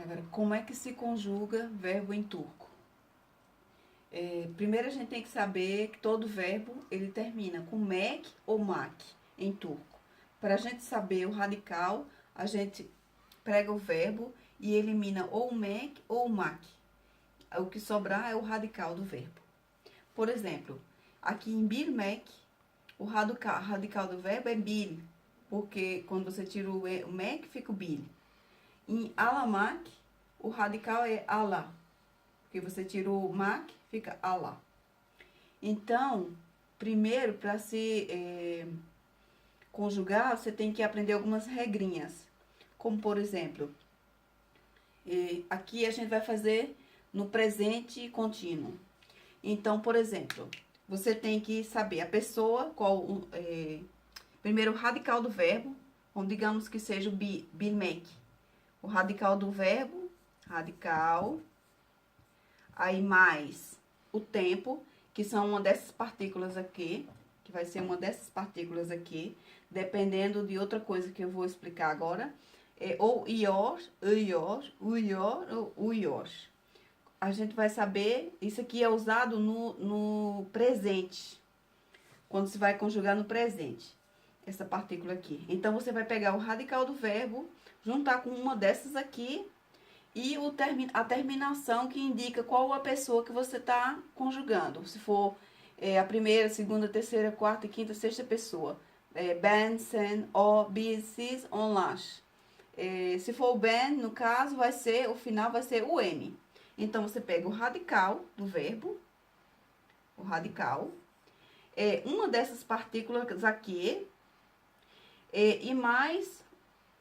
Agora, como é que se conjuga verbo em turco? Primeiro a gente tem que saber que todo verbo ele termina com mek ou mak em turco. Para a gente saber o radical, a gente prega o verbo e elimina ou o mek ou o mak. O que sobrar é o radical do verbo. Por exemplo, aqui em bilmek, o radical do verbo é bil, porque quando você tira o mek, fica o bil. Em alamak, o radical é ala, porque você tira o mak, fica ala. Então, primeiro, para se conjugar, você tem que aprender algumas regrinhas. Como, por exemplo, aqui a gente vai fazer no presente contínuo. Então, por exemplo, você tem que saber a pessoa, primeiro o radical do verbo, vamos digamos que seja o bilmek. O radical do verbo, radical, aí mais o tempo, que são uma dessas partículas aqui, que vai ser uma dessas partículas aqui, dependendo de outra coisa que eu vou explicar agora, ou ior, ou uior. A gente vai saber, isso aqui é usado no presente, quando se vai conjugar no presente, essa partícula aqui. Então, você vai pegar o radical do verbo, juntar com uma dessas aqui, e a terminação que indica qual a pessoa que você está conjugando. Se for a primeira, segunda, terceira, quarta, quinta, sexta pessoa. Ben, sen, o, bis, sis, on, lash. Se for o ben, no caso, o final vai ser o M. Então, você pega o radical do verbo, o radical, uma dessas partículas aqui, e mais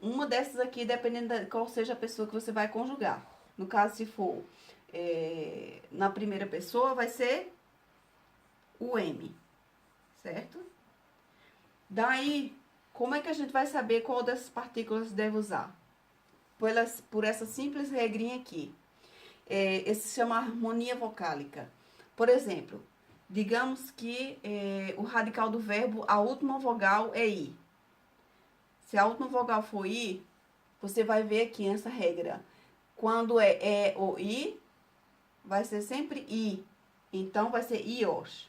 uma dessas aqui, dependendo de qual seja a pessoa que você vai conjugar. No caso, se for na primeira pessoa, vai ser o M, certo? Daí, como é que a gente vai saber qual dessas partículas deve usar? Por essa simples regrinha aqui. Esse se chama harmonia vocálica. Por exemplo, digamos que o radical do verbo, a última vogal é I. Se a última vogal for I, você vai ver aqui essa regra. Quando é ou I, vai ser sempre I. Então, vai ser ios.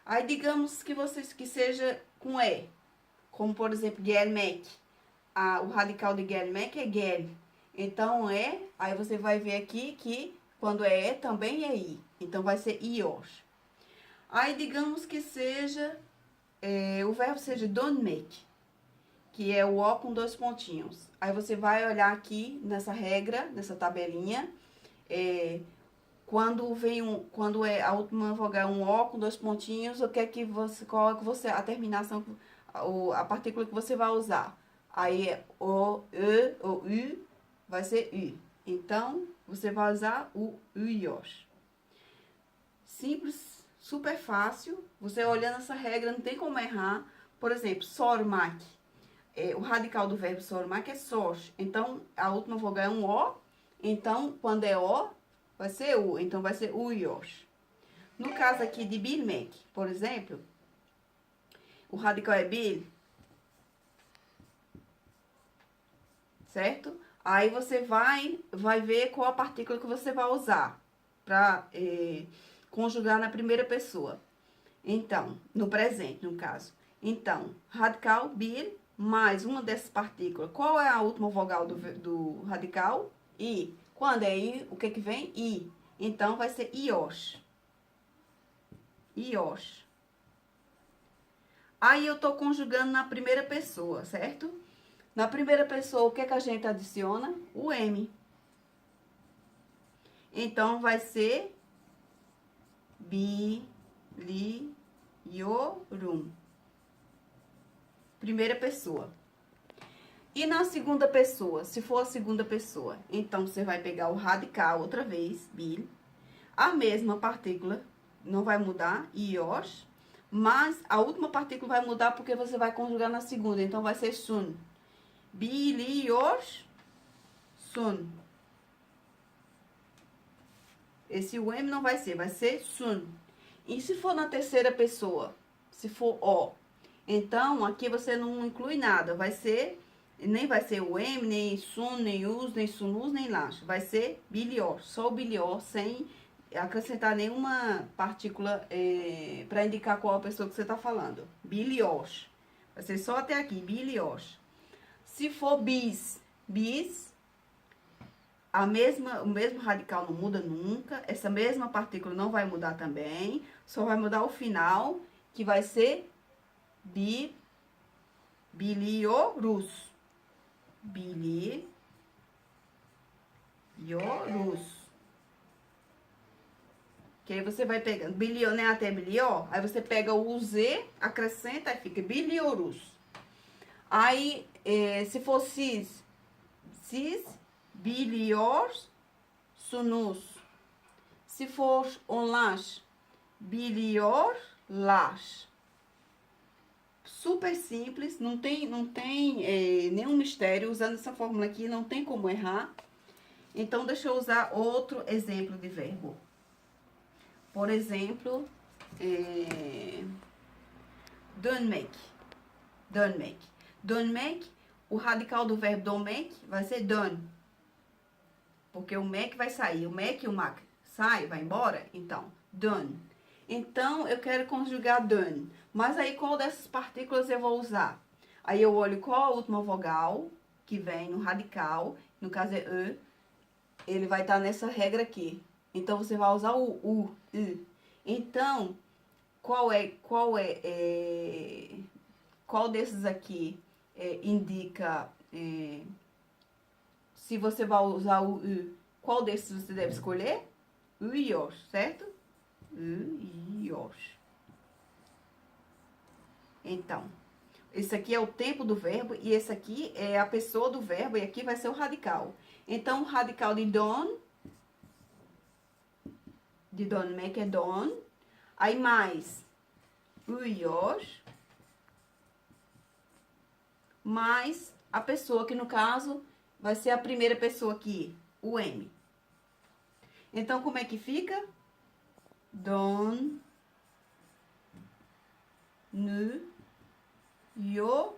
Aí, digamos que seja com E. Como, por exemplo, gelmek. O radical de gelmek é gel. Então, aí você vai ver aqui que quando é E, também é I. Então, vai ser ios. Aí, digamos que seja, o verbo seja donmek, que é o O com 2 pontinhos. Aí, você vai olhar aqui nessa regra, nessa tabelinha, quando é a última vogal um O com 2 pontinhos, a terminação, a partícula que você vai usar. Aí, O, E, o U, vai ser U. Então, você vai usar o uios. Simples, super fácil. Você olhando essa regra, não tem como errar. Por exemplo, sormak. O radical do verbo sormak é sor. Então, a última vogal é um O. Então, quando é O, vai ser U. Então, vai ser uios. No caso aqui de bilmek, por exemplo, o radical é bil, certo? Aí você vai ver qual a partícula que você vai usar para conjugar na primeira pessoa. Então, no presente, no caso. Então, radical, bil, mais uma dessas partículas. Qual é a última vogal do radical? I. Quando é I, o que que vem? I. Então, vai ser ios. Ios. Aí, eu tô conjugando na primeira pessoa, certo? Na primeira pessoa, o que que a gente adiciona? O M. Então, vai ser biliorum. Primeira pessoa. E na segunda pessoa, se for a segunda pessoa, então você vai pegar o radical outra vez, bil, a mesma partícula, não vai mudar, ios, mas a última partícula vai mudar porque você vai conjugar na segunda, então vai ser sun. Bilios, sun. Esse M não vai ser sun. E se for na terceira pessoa, se for O, então aqui você não inclui nada, vai ser Nem vai ser o M, nem sun, nem us, nem sunus, nem lash. Vai ser bilior, só o bilior, sem acrescentar nenhuma partícula para indicar qual a pessoa que você tá falando. Bilios. Vai ser só até aqui, bilios. Se for bis, o mesmo radical não muda nunca. Essa mesma partícula não vai mudar também. Só vai mudar o final, que vai ser biliorus. Biliorus. Que aí você vai pegando bilio, né, até bilior. Aí você pega o Z, acrescenta e fica biliorus. Aí, se for cis, bilior sunus. Se for lash, bilior lash. Super simples, não tem nenhum mistério. Usando essa fórmula aqui, não tem como errar. Então, deixa eu usar outro exemplo de verbo. Por exemplo, don't make. Don't make. Don't make, o radical do verbo don't make vai ser done. Porque o make vai sair. O make e o mac sai, vai embora. Então, done. Então, eu quero conjugar done. Mas aí, qual dessas partículas eu vou usar? Aí, eu olho qual a última vogal que vem no radical. No caso, é e. Ele vai estar nessa regra aqui. Então, você vai usar o u. Então, qual desses aqui indica... se você vai usar o u, qual desses você deve escolher? Uios, certo? Uios. Então, esse aqui é o tempo do verbo e esse aqui é a pessoa do verbo e aqui vai ser o radical. Então, o radical de don't make é don't. Aí mais uios, mais a pessoa que no caso vai ser a primeira pessoa aqui, o M. Então, como é que fica? Don, nu, yo,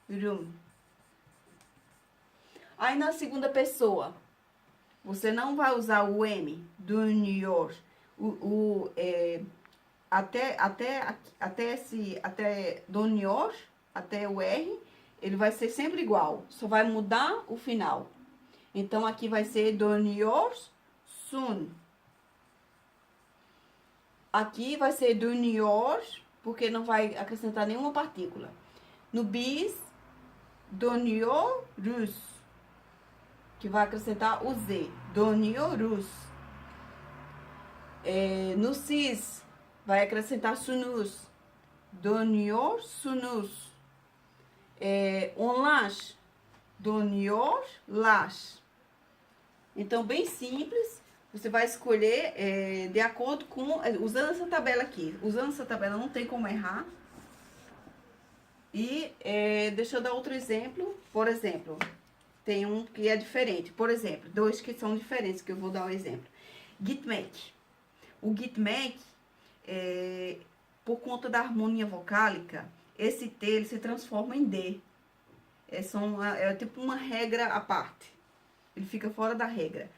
rum. Aí, na segunda pessoa, você não vai usar o M, do your, até do your, até o R, ele vai ser sempre igual, só vai mudar o final. Então, aqui vai ser do your, soon. Aqui vai ser do your, porque não vai acrescentar nenhuma partícula. No bis, do your, rus, que vai acrescentar o Z, do your, rus. No cis, vai acrescentar sunus, do your, sunus. On lash, do your, lash. Então, bem simples. Você vai escolher de acordo com... usando essa tabela aqui. Usando essa tabela não tem como errar. E deixa eu dar outro exemplo. Por exemplo, tem um que é diferente. Por exemplo, dois que são diferentes, que eu vou dar um exemplo. Git make. O git make, por conta da harmonia vocálica, esse T ele se transforma em D. É tipo uma regra à parte. Ele fica fora da regra.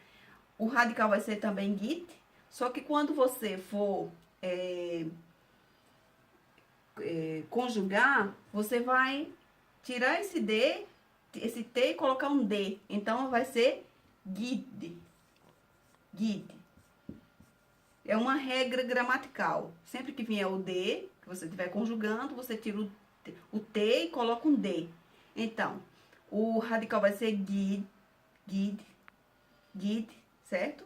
O radical vai ser também git, só que quando você for conjugar, você vai tirar esse D, esse T e colocar um D. Então, vai ser gid. Gid. É uma regra gramatical. Sempre que vier o D, que você estiver conjugando, você tira o T e coloca um D. Então, o radical vai ser gid, gid, gid, certo?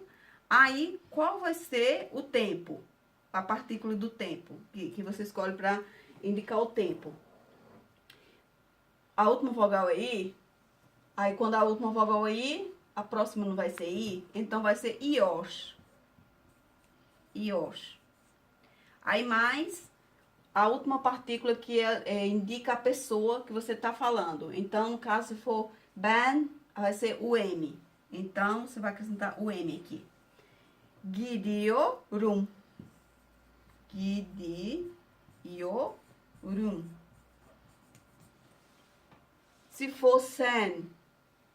Aí, qual vai ser o tempo? A partícula do tempo, que você escolhe para indicar o tempo. A última vogal é I. Aí, quando a última vogal é I, a próxima não vai ser I. Então, vai ser ios. Ios. Aí, mais a última partícula que indica a pessoa que você está falando. Então, no caso, se for ban, vai ser o M. Então, você vai acrescentar o M aqui. Gidiorum. Gidiorum. Se for sen,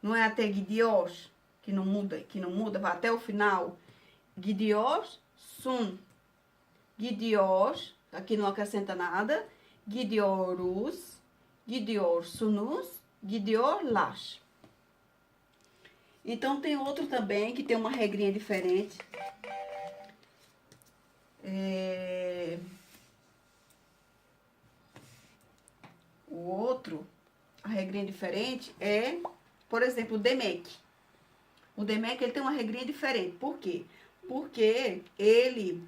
não é até gidiyor, que não muda, vai até o final. Gidiyor, sun. Gidiyor, aqui não acrescenta nada. Gidiyoruz, gidiyorsunuz, gidiyorlar. Então, tem outro também que tem uma regrinha diferente. O outro, a regrinha diferente é, por exemplo, o demek. O demek, ele tem uma regrinha diferente. Por quê? Porque ele,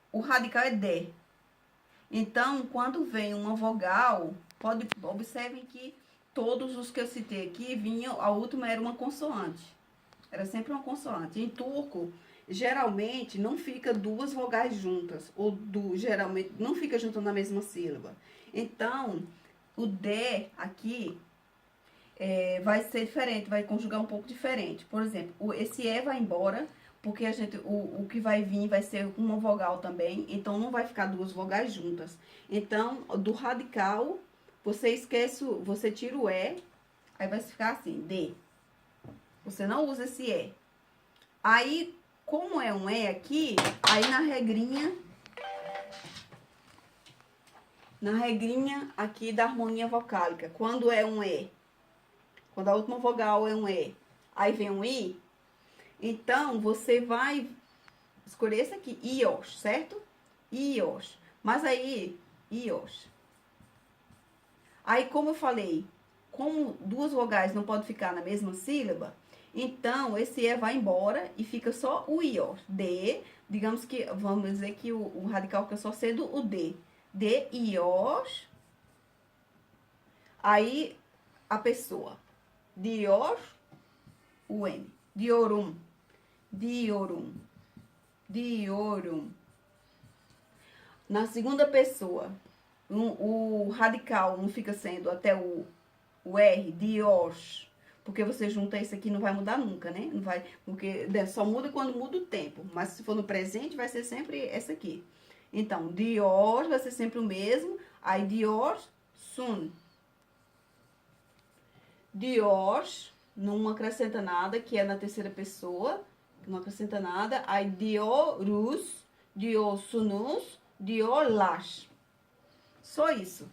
o radical é de. Então, quando vem uma vogal, observem que todos os que eu citei aqui vinham, a última era uma consoante. Era sempre uma consoante. Em turco, geralmente não fica duas vogais juntas, ou geralmente não fica junto na mesma sílaba. Então, o de aqui vai ser diferente, vai conjugar um pouco diferente. Por exemplo, esse e vai embora, porque o que vai vir vai ser uma vogal também, então não vai ficar duas vogais juntas. Então, do radical, você esquece, você tira o e, aí vai ficar assim, de. Você não usa esse e. Aí, como é um e aqui, aí na regrinha aqui da harmonia vocálica, quando é um e, quando a última vogal é um e, aí vem um i, então você vai escolher esse aqui, ios, certo? Ios. Mas aí, ios. Aí, como eu falei, como duas vogais não podem ficar na mesma sílaba, então esse e vai embora e fica só o ios. De, digamos que, vamos dizer que o radical fica só sendo o de. De ios. Aí, a pessoa. Dior, o N. Diorum. Diorum. Diorum. Na segunda pessoa, o radical não fica sendo até o R, dios, porque você junta isso aqui não vai mudar nunca, né? Não vai, porque só muda quando muda o tempo, mas se for no presente vai ser sempre essa aqui. Então, dios vai ser sempre o mesmo, aí dios, sun. Dios, não acrescenta nada, que é na terceira pessoa, não acrescenta nada, aí diorus, diosunus, diolas. Só isso.